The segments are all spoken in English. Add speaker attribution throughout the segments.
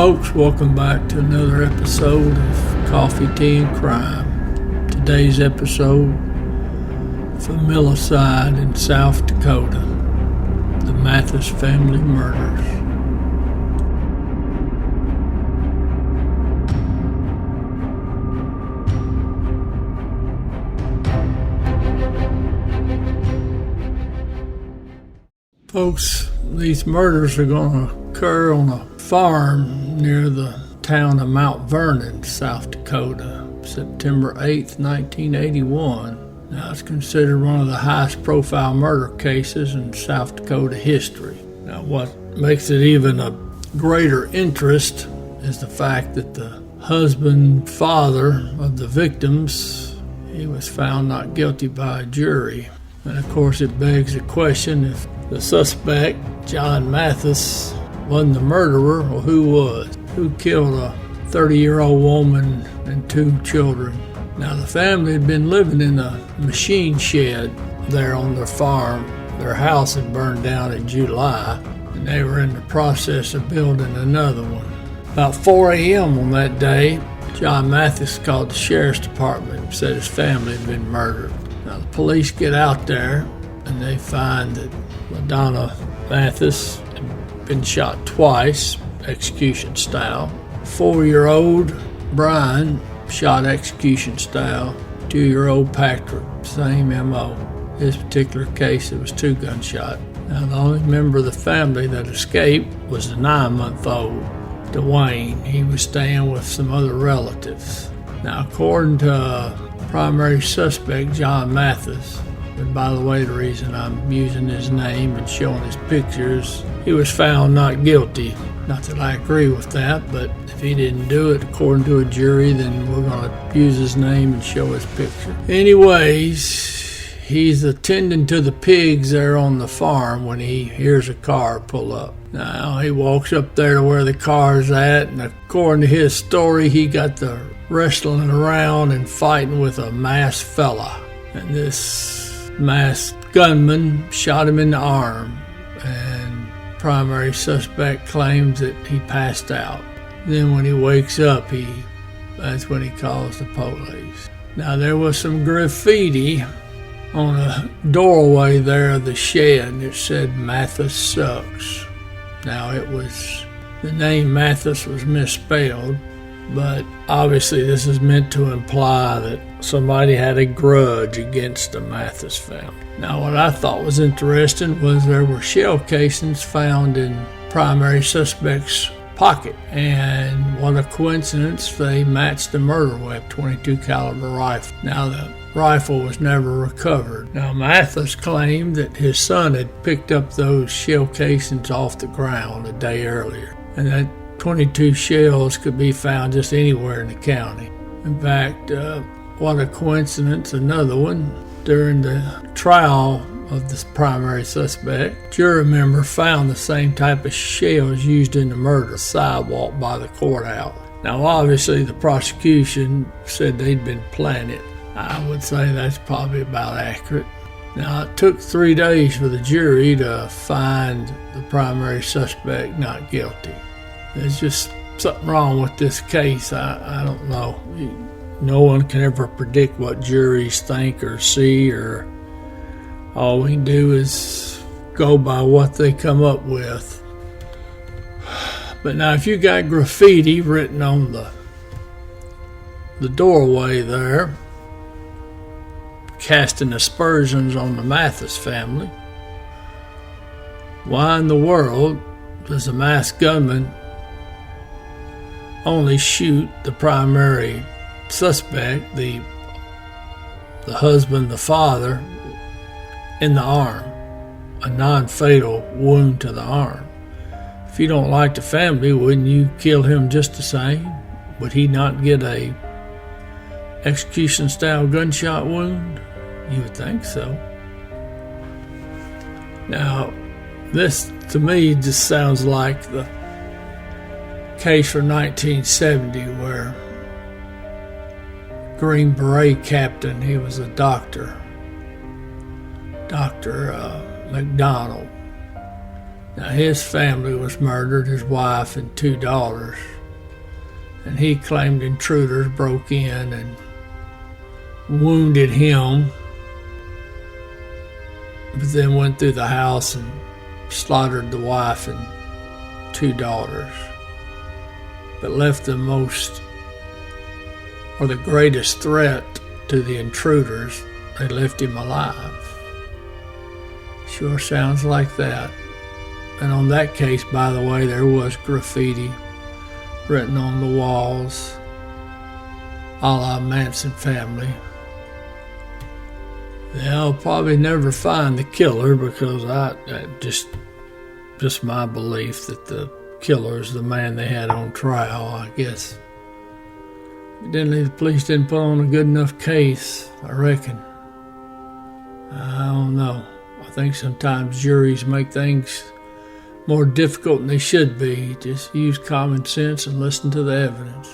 Speaker 1: folks, welcome back to another episode of Coffee, Tea, and Crime. Today's episode, Familicide in South Dakota, the Mathis family murders. Folks, these murders are going to occur on a farm near the town of Mount Vernon, South Dakota, September 8th, 1981. Now, it's considered one of the highest profile murder cases in South Dakota history. Now, what makes it even a greater interest is the fact that the husband, father of the victims, he was found not guilty by a jury. And of course, it begs the question, if the suspect, John Mathis, wasn't the murderer, well, who was? Who killed a 30-year-old woman and two children? Now, the family had been living in a machine shed there on their farm. Their house had burned down in July, and they were in the process of building another one. About 4 a.m. on that day, John Mathis called the sheriff's department and said his family had been murdered. Now, the police get out there, and they find that LaDonna Mathis had been shot twice, execution style. 4-year-old Brian shot execution style. 2-year-old Patrick, same MO. This particular case, it was 2 gunshots. Now, the only member of the family that escaped was the 9-month-old Dwayne. He was staying with some other relatives. Now, according to primary suspect John Mathis, and by the way, the reason I'm using his name and showing his pictures, he was found not guilty. Not that I agree with that, but if he didn't do it according to a jury, then we're going to use his name and show his picture. Anyways, he's attending to the pigs there on the farm when he hears a car pull up. Now, he walks up there to where the car's at, and according to his story, he got the wrestling around and fighting with a masked fella. And this masked gunman shot him in the arm, and primary suspect claims that he passed out. Then when he wakes up, that's when he calls the police. Now, there was some graffiti on a doorway there of the shed that said Mathis sucks. Now, the name Mathis was misspelled, but obviously this is meant to imply that somebody had a grudge against the Mathis family. Now, what I thought was interesting was there were shell casings found in primary suspect's pocket, and what a coincidence, they matched the murder weapon, .22 caliber rifle. Now, the rifle was never recovered. Now, Mathis claimed that his son had picked up those shell casings off the ground a day earlier, and that 22 shells could be found just anywhere in the county. In fact, what a coincidence, another one. During the trial of this primary suspect, jury member found the same type of shells used in the murder sidewalk by the courthouse. Now, obviously, the prosecution said they'd been planted. I would say that's probably about accurate. Now, it took 3 days for the jury to find the primary suspect not guilty. There's just something wrong with this case. I don't know. No one can ever predict what juries think or see, or all we can do is go by what they come up with. But now, if you got graffiti written on the doorway there, casting aspersions on the Mathis family, why in the world does a masked gunman only shoot the primary suspect, the husband, the father, in the arm, a non-fatal wound to the arm? If you don't like the family, wouldn't you kill him just the same? Would he not get a execution-style gunshot wound? You would think so. Now, this to me just sounds like the case from 1970 where Green Beret captain, he was a doctor, Dr. McDonald. Now, his family was murdered, his wife and 2 daughters. And he claimed intruders broke in and wounded him, but then went through the house and slaughtered the wife and 2 daughters, but left the greatest threat to the intruders. They left him alive. Sure sounds like that. And on that case, by the way, there was graffiti written on the walls, a la Manson family. They'll probably never find the killer, because I just my belief that the killer is the man they had on trial. I guess evidently the police didn't put on a good enough case, I reckon. I don't know. I think sometimes juries make things more difficult than they should be. Just use common sense and listen to the evidence.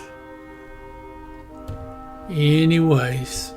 Speaker 1: Anyways,